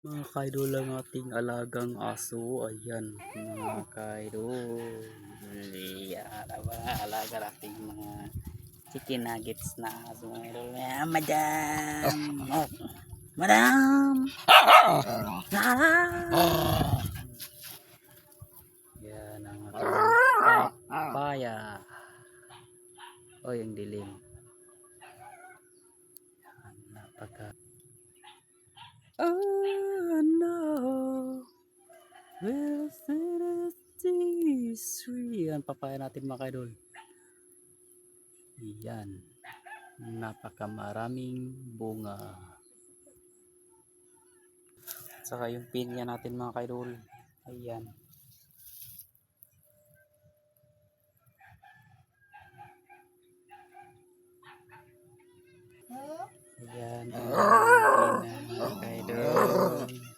Mga kaidol ang ating alagang aso. Ayan mga kaidol. Yan aba, alaga nating mga chicken nuggets na aso mga idol. Ayan, madam. Oh, madam. Yan ang ating papaya. Oh, yung dilim. Yan, napaka. Oh no, well, yan papaya natin mga kaidol. Yan, napakamaraming bunga. Saka yung pinya natin mga kaidol. Ayan. Ayan, ang pinya mga kaidol.